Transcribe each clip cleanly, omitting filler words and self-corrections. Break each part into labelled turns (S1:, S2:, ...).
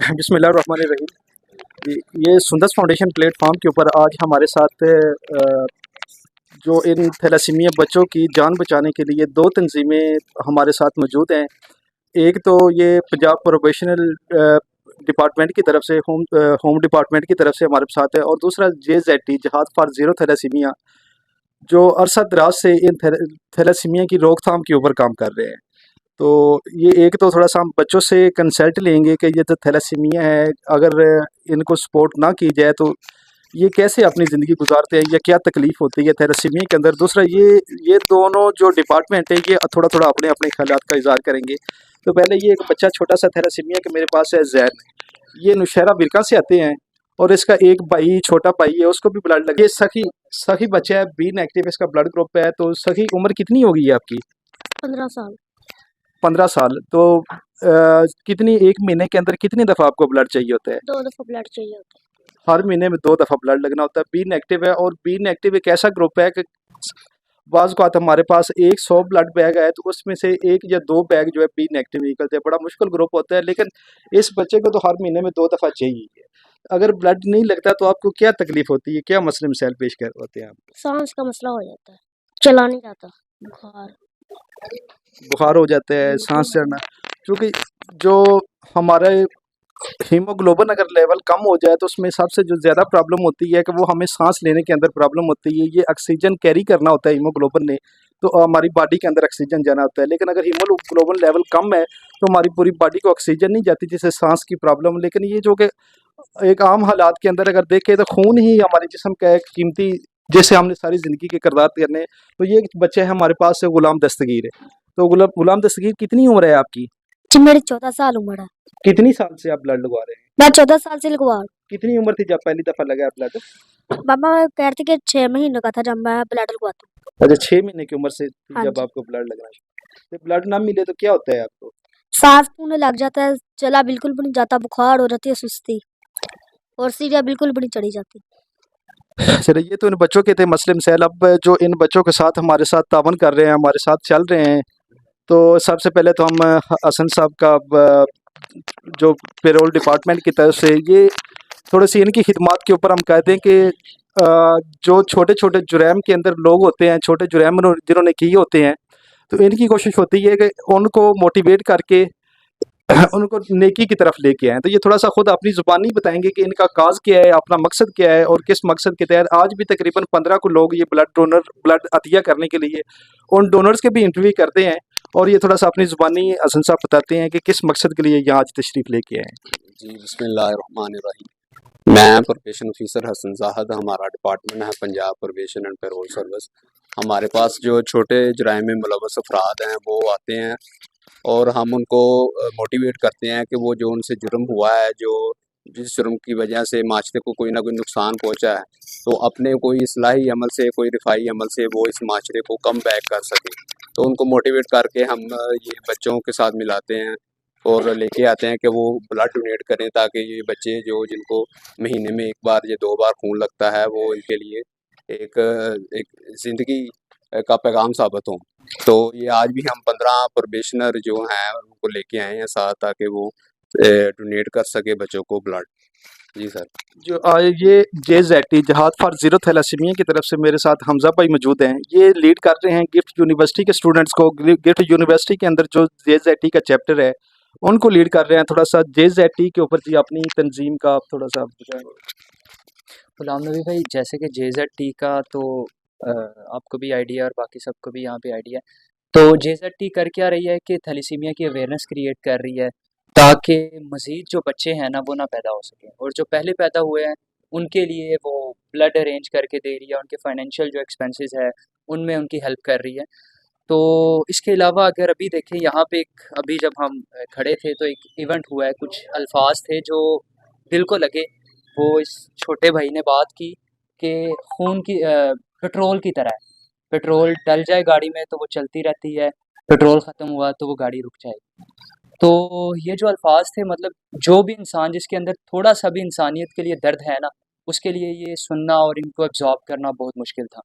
S1: बिस्मिल्लाहिर्रहमानिर्रहीम। ये Sundas foundation platform के ऊपर आज हमारे साथ जो इन थैलेसीमिया बच्चों की जान बचाने के लिए दो तंजीमें हमारे साथ मौजूद हैं। एक तो ये पंजाब प्रोफेशनल डिपार्टमेंट की तरफ से होम डिपार्टमेंट की तरफ से हमारे साथ है, और दूसरा JZT जहाद फॉर ज़ीरो थैलेसीमिया जो अरसा दराज से इन थैलेसीमिया की रोकथाम के ऊपर काम कर रहे हैं। तो ये एक तो थोड़ा सा हम बच्चों से कंसल्ट लेंगे कि ये जो थैलेसीमिया है, अगर इनको सपोर्ट ना की जाए तो ये कैसे अपनी ज़िंदगी गुजारते हैं या क्या तकलीफ़ होती है थैलेसीमिया के अंदर। दूसरा ये दोनों जो डिपार्टमेंट है ये थोड़ा थोड़ा अपने अपने ख्यालात का इज़हार करेंगे। तो पहले ये एक बच्चा छोटा सा थैलेसीमिया के मेरे पास है, जैन। ये नौशहरा बिरका से आते हैं, और इसका एक भाई छोटा भाई है, उसको भी ब्लड लगे। ये सखी सखी बच्चा है, बी नेगेटिव इसका ब्लड ग्रुप है। तो सखी, उम्र कितनी होगी आपकी?
S2: 15 साल।
S1: 15 साल। तो कितनी, एक महीने के अंदर कितनी दफ़ा आपको ब्लड चाहिए होता है?
S2: 2 दफा ब्लड चाहिए होता
S1: हर महीने में 2 दफ़ा ब्लड लगना होता है। बी नेगेटिव है, और बी नेगेटिव एक ऐसा ग्रुप है कि बाज़ औक़ात हमारे पास 100 ब्लड बैग है तो उसमें से 1 या 2 बैग जो है बी नेगेटिव निकलते हैं। बड़ा मुश्किल ग्रुप होता है, लेकिन इस बच्चे को तो हर महीने में 2 दफ़ा चाहिए। अगर ब्लड नहीं लगता तो आपको क्या तकलीफ़ होती है, क्या मसले मसाइल पेश कर होते हैं आप?
S2: है। सांस का मसला हो जाता है, चला नहीं जाता, बुखार।
S1: बुखार हो जाता है, सांस चढ़ना। क्योंकि जो हमारे हीमोग्लोबिन अगर लेवल कम हो जाए तो उसमें सबसे जो ज़्यादा प्रॉब्लम होती है कि वो हमें सांस लेने के अंदर प्रॉब्लम होती है। ये ऑक्सीजन कैरी करना होता है हीमोग्लोबिन ने, तो हमारी बॉडी के अंदर ऑक्सीजन जाना होता है। लेकिन अगर हीमोग्लोबिन लेवल कम है तो हमारी पूरी बॉडी को ऑक्सीजन नहीं जाती, जिससे सांस की प्रॉब्लम। लेकिन ये जो कि एक आम हालात के अंदर अगर देखें तो खून ही हमारे जिस्म का एक कीमती, जैसे हमने सारी ज़िंदगी के किरदार करने हैं। तो ये एक बच्चा है हमारे पास से, गुलाम दस्तगीर है। तो गुलाम दस्तगीर, कितनी उम्र है आपकी?
S2: जी मेरी 14 साल उम्र है।
S1: कितनी साल से आप ब्लड लगवा रहे हैं?
S2: मैं 14 साल से लगवा रहा
S1: कितनी उम्र थी जब पहली दफा लगा ब्लड?
S2: हूँ। पापा कहते कि 6 महीने का था जब मैं ब्लड लगवाता हूँ।
S1: अच्छा, 6 महीने की उम्र से थी
S2: हाँ
S1: जब
S2: जी।
S1: आपको ब्लड लगना शुरू। तो ब्लड ना मिले तो क्या होता है आपको?
S2: सांस फूलने लग जाता है, चला बिल्कुल भी नहीं जाता, बुखार हो जाती है, सुस्ती, और सीढ़ियाँ बिल्कुल भी नहीं चढ़ी जाती।
S1: चलो, ये तो इन बच्चों के थे मसले मसाइल। अब जो इन बच्चों के साथ हमारे साथ तावन कर रहे हैं, हमारे साथ चल रहे हैं, तो सबसे पहले तो हम हसन साहब का जो पेरोल डिपार्टमेंट की तरफ से ये थोड़ी सी इनकी खिदमात के ऊपर हम कहते हैं कि जो छोटे छोटे जुर्म के अंदर लोग होते हैं, छोटे जुर्म जिन्होंने किए होते हैं, तो इनकी कोशिश होती है कि उनको मोटिवेट करके उनको नेकी की तरफ लेके आएँ। तो ये थोड़ा-सा खुद अपनी ज़ुबानी बताएँगे कि इनका काज़ क्या है, अपना मकसद क्या है, और किस मकसद के तहत आज भी तकरीबन 15 को लोग ये ब्लड अतिया करने के लिए उन डोनर्स के भी इंटरव्यू करते हैं। और ये थोड़ा-सा अपनी ज़ुबानी हसन साहब बताते हैं कि किस मकसद के लिए यहाँ आज तशरीफ़ लेके आए हैं।
S3: जी, बिस्मिल्लाहिर्रहमानिर्रहीम। मैं प्रोबेशन ऑफिसर हसन ज़ाहद, हमारा डिपार्टमेंट है Punjab probation and payroll service. हमारे पास जो छोटे जुराइम में मुलव्वस अफराद हैं वो आते हैं और हम उनको मोटिवेट करते हैं कि वो जो उनसे जुर्म हुआ है, जो जिस जुर्म की वजह से माशरे को कोई ना कोई नुकसान पहुंचा है, तो अपने कोई इस्लाही अमल से, कोई रिफाई अमल से वो इस माशरे को कम बैक कर सके। तो उनको मोटिवेट करके हम ये बच्चों के साथ मिलाते हैं और लेके आते हैं कि वो ब्लड डोनेट करें, ताकि ये बच्चे जो जिनको महीने में 1 बार या 2 बार खून लगता है, वो इनके लिए एक एक ज़िंदगी का पैगाम साबित हों। तो ये आज भी हम 15 प्रोबेशनर जो हैं उनको लेके आए हैं साथ, ताकि वो डोनेट कर सके बच्चों को ब्लड। जी सर।
S1: जो ये JZT जहाद फॉर ज़ीरो थैलेसीमिया की तरफ से मेरे साथ हमज़ा भाई मौजूद हैं। ये लीड कर रहे हैं गिफ्ट यूनिवर्सिटी के स्टूडेंट्स को। गिफ्ट यूनिवर्सिटी के अंदर जो JZT का चैप्टर है उनको लीड कर रहे हैं। थोड़ा सा JZT के ऊपर जी अपनी तंजीम का आप थोड़ा सा बताएं।
S4: गुलाम नबी भाई, जैसे कि JZT का तो आपको भी आइडिया और बाकी सबको भी यहाँ पे आइडिया है। तो JZT कर क्या रही है कि थैलेसीमिया की अवेयरनेस क्रिएट कर रही है, ताकि मज़ीद जो बच्चे हैं ना वो ना पैदा हो सकें, और जो पहले पैदा हुए हैं उनके लिए वो ब्लड अरेंज करके दे रही है, उनके फाइनेंशियल जो एक्सपेंसेस है उनमें उनकी हेल्प कर रही है। तो इसके अलावा अगर अभी देखें यहाँ पे एक, अभी जब हम खड़े थे तो एक इवेंट हुआ है, कुछ अल्फाज थे जो दिल को लगे। वो इस छोटे भाई ने बात की कि खून की पेट्रोल की तरह है, पेट्रोल डल जाए गाड़ी में तो वो चलती रहती है, पेट्रोल ख़त्म हुआ तो वो गाड़ी रुक जाएगी। तो ये जो अल्फाज थे, मतलब जो भी इंसान जिसके अंदर थोड़ा सा भी इंसानियत के लिए दर्द है ना, उसके लिए ये सुनना और इनको एब्जॉर्ब करना बहुत मुश्किल था।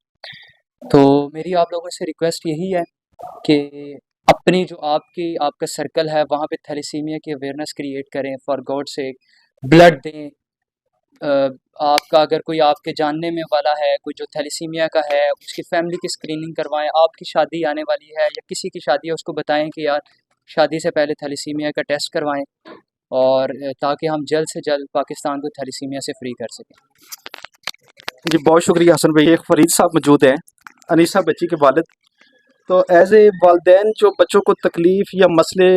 S4: तो मेरी आप लोगों से रिक्वेस्ट यही है कि अपनी जो आपका सर्कल है वहाँ पे थैलेसीमिया की अवेयरनेस क्रिएट करें, फॉर गॉड सेक ब्लड दें। आपका अगर कोई आपके जानने में वाला है, कोई जो थैलेसीमिया का है, उसकी फैमिली की स्क्रीनिंग करवाएं। आपकी शादी आने वाली है या किसी की शादी है, उसको बताएं कि यार शादी से पहले थैलेसीमिया का टेस्ट करवाएं, और ताकि हम जल्द से जल्द पाकिस्तान को थैलेसीमिया से फ्री कर सकें।
S1: जी बहुत शुक्रिया हसन भाई। एक फरीद साहब मौजूद हैं, अनीसा बच्ची के वालिद। तो एज ए वालदेन जो बच्चों को तकलीफ़ या मसले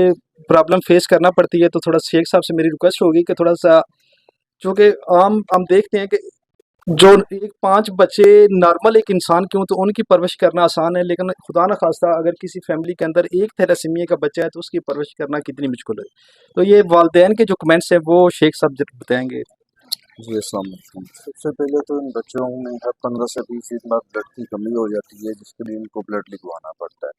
S1: प्रॉब्लम फेस करना पड़ती है, तो थोड़ा शेख साहब से मेरी रिक्वेस्ट होगी कि थोड़ा सा, चूँकि आम हम देखते हैं कि जो एक 5 बच्चे नॉर्मल एक इंसान के हों तो उनकी परवरिश करना आसान है, लेकिन खुदा न खास्ता अगर किसी फैमिली के अंदर एक थैलेसीमिया का बच्चा है तो उसकी परवरिश करना कितनी मुश्किल है। तो ये वालदेन के जो कमेंट्स हैं वो शेख साहब बताएंगे।
S5: जी अस्सलाम वालेकुम। सबसे पहले तो इन बच्चों में हर 15 से 20 दिन बाद ब्लड की कमी हो जाती है, जिसके लिए इनको ब्लड लिखवाना पड़ता है।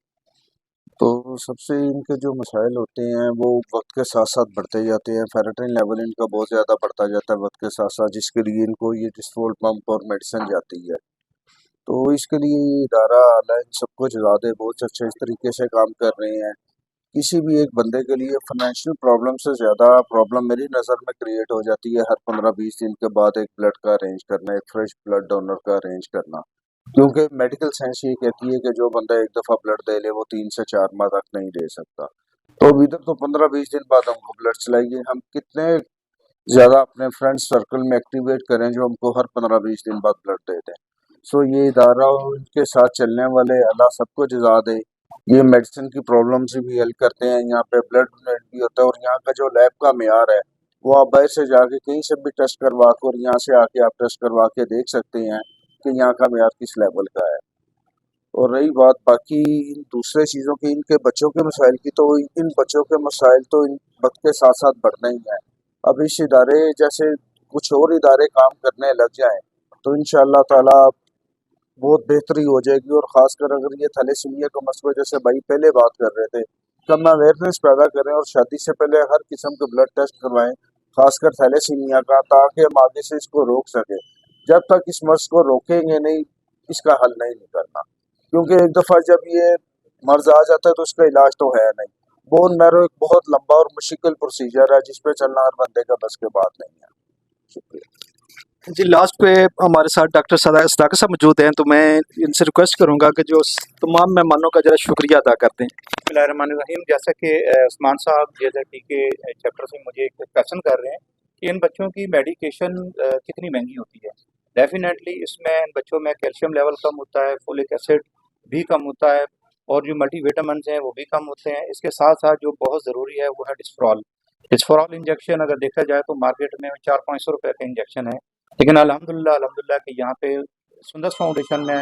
S5: तो सबसे इनके जो मसाइल होते हैं वो वक्त के साथ साथ बढ़ते जाते हैं। फेरेटिन लेवल इनका बहुत ज़्यादा बढ़ता जाता है वक्त के साथ साथ, जिसके लिए इनको ये डिस्फोल्ट पम्प और मेडिसिन जाती है। तो इसके लिए ये इदारा आला इन सबको ज़्यादा बहुत अच्छे इस तरीके से काम कर रहे हैं। किसी भी एक बंदे के लिए फाइनेंशियल प्रॉब्लम से ज़्यादा प्रॉब्लम मेरी नज़र में क्रिएट हो जाती है हर 15-20 दिन के बाद एक ब्लड का अरेंज करना, एक फ्रेश ब्लड डोनर का अरेंज करना। क्योंकि मेडिकल साइंस ये कहती है कि जो बंदा एक दफ़ा ब्लड दे ले वो 3 से 4 माह तक नहीं दे सकता। तो अब इधर तो 15-20 दिन बाद हमको ब्लड चलाइए, हम कितने ज़्यादा अपने फ्रेंड सर्कल में एक्टिवेट करें जो हमको हर 15-20 दिन बाद ब्लड दे दें। सो ये इदारा और इनके साथ चलने वाले अल्लाह सबको जज़ा दे। ये मेडिसिन की प्रॉब्लम से भी हल करते हैं, यहाँ पे ब्लड डोनेट भी होता है, और यहाँ का जो लैब का मेयार है वो आप बाहर से जाके कहीं से भी टेस्ट करवा कर, और यहाँ से आके आप टेस्ट करवा के देख सकते हैं कि यहाँ का मेयार किस लेवल का है। और रही बात बाकी इन दूसरे चीज़ों की, इनके बच्चों के मसाइल की, तो इन बच्चों के मसाइल तो इन वक्त के साथ साथ बढ़ना ही है। अब इस इदारे जैसे कुछ और इदारे काम करने लग जाएं तो इंशाअल्लाह ताला बहुत बेहतरी हो जाएगी। और ख़ासकर अगर ये थैलेसीमिया का मसला, जैसे भाई पहले बात कर रहे थे, कम अवेयरनेस पैदा करें और शादी से पहले हर किस्म के ब्लड टेस्ट करवाएं, खासकर थैलेसीमिया का, ताकि हम आगे से इसको रोक सकें। जब तक इस मर्ज को रोकेंगे नहीं, इसका हल नहीं निकलना। क्योंकि एक दफ़ा जब ये मर्ज आ जाता है तो उसका इलाज तो है नहीं। बोन मैरो एक बहुत लंबा और मुश्किल प्रोसीजर है, जिस पे चलना हर बंदे का बस के बात नहीं है। शुक्रिया।
S1: जी लास्ट पे हमारे साथ डॉक्टर सदाकत साहब मौजूद हैं, तो मैं इनसे रिक्वेस्ट करूंगा कि जो तमाम मेहमानों का जरा शुक्रिया अदा करते हैं।
S6: बिस्मिल्लाहिर्रहमानिर्रहीम। जैसा कि उस्मान साहब JZT के चैप्टर से मुझे एक क्वेश्चन कर रहे हैं कि इन बच्चों की मेडिकेशन कितनी महंगी होती है। डेफिनेटली इसमें इन बच्चों में कैल्शियम लेवल कम होता है, फोलिक एसिड भी कम होता है, और जो मल्टीविटामिन्स हैं वो भी कम होते हैं। इसके साथ साथ जो बहुत ज़रूरी है वो है डिस्फोरॉल। डिस्फोरॉल इंजेक्शन अगर देखा जाए तो मार्केट में 400-500 रुपये का इंजेक्शन है, लेकिन अल्हम्दुलिल्लाह कि यहाँ पे सुंदस फाउंडेशन में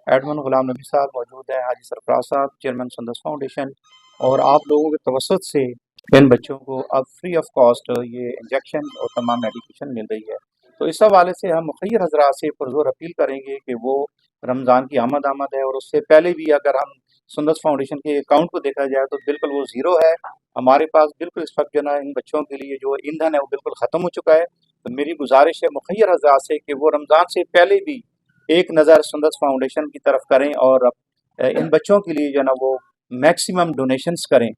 S6: एडमन गुलाम नबी साहब मौजूद हैं, हाजी सरफराज साहब चेयरमैन सुंदस फाउंडेशन, और आप लोगों के तवसत से इन बच्चों को अब फ्री ऑफ कॉस्ट ये इंजेक्शन और तमाम मेडिकेशन मिल रही है। तो इस हवाले से हम मुखैर हजरात से पुरज़ोर अपील करेंगे कि वो रमज़ान की आमद है, और उससे पहले भी अगर हम सुंदस फाउंडेशन के अकाउंट को देखा जाए तो बिल्कुल वो ज़ीरो है। हमारे पास बिल्कुल इस वक्त जो ना इन बच्चों के लिए जो ईंधन है वो बिल्कुल ख़त्म हो चुका है। तो मेरी गुजारिश है मुखैर हजरात से कि वो रमज़ान से पहले भी एक नज़र सुंदस फाउंडेशन की तरफ करें, और इन बच्चों के लिए जो ना वो मैक्सिमम डोनेशंस करें।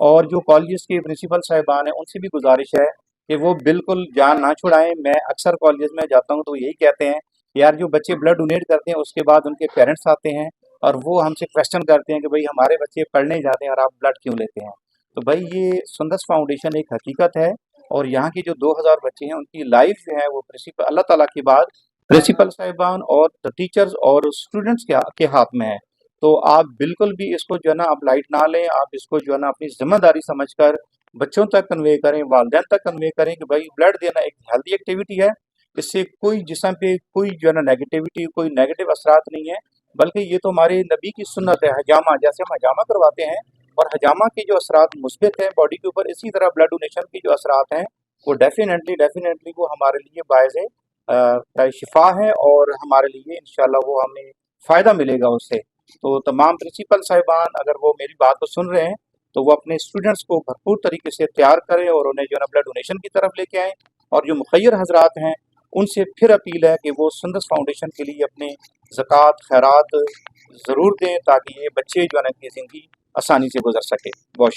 S6: और जो कॉलेजेस के प्रिंसिपल साहिबान हैं उनसे भी गुजारिश है कि वो बिल्कुल जान ना छुड़ाएं। मैं अक्सर कॉलेजेस में जाता हूं तो यही कहते हैं यार जो बच्चे ब्लड डोनेट करते हैं उसके बाद उनके पेरेंट्स आते हैं और वो हमसे क्वेश्चन करते हैं कि भाई हमारे बच्चे पढ़ने जाते हैं और आप ब्लड क्यों लेते हैं। तो भाई ये सुंदस फाउंडेशन एक हकीकत है, और यहाँ के जो 2000 बच्चे हैं उनकी लाइफ जो है वो प्रिंसिपल अल्लाह ताला के बाद प्रिंसिपल साहिबान और टीचर्स और स्टूडेंट्स के हाथ में है। तो आप बिल्कुल भी इसको जो है ना आप लाइट ना लें, आप इसको जो है ना अपनी जिम्मेदारी समझकर बच्चों तक कन्वे करें, वालिदैन तक कन्वे करें कि भाई ब्लड देना एक हेल्दी एक्टिविटी है। इससे कोई जिस्म पे कोई जो है ना नेगेटिविटी, कोई नेगेटिव असरात नहीं है, बल्कि ये तो हमारे नबी की सुन्नत है। हजामा, जैसे हम हजामा करवाते हैं और हजामा के जो असरात मुस्बित हैं बॉडी के ऊपर, इसी तरह ब्लड डोनेशन की जो असरात हैं वो डेफिनेटली वो हमारे लिए बायज़ शिफा है, और हमारे लिए इंशाल्लाह वो हमें फ़ायदा मिलेगा उससे। तो तमाम प्रिंसिपल साहिबान अगर वो मेरी बात को सुन रहे हैं तो वो अपने स्टूडेंट्स को भरपूर तरीके से तैयार करें और उन्हें जो है ना ब्लड डोनेशन की तरफ लेके आएँ। और जो मुखैर हजरात हैं उनसे फिर अपील है कि वो सुंदस फाउंडेशन के लिए अपने ज़कात खैरात ज़रूर दें, ताकि ये बच्चे जो है ना की ज़िंदगी आसानी से गुजर सके। बहुत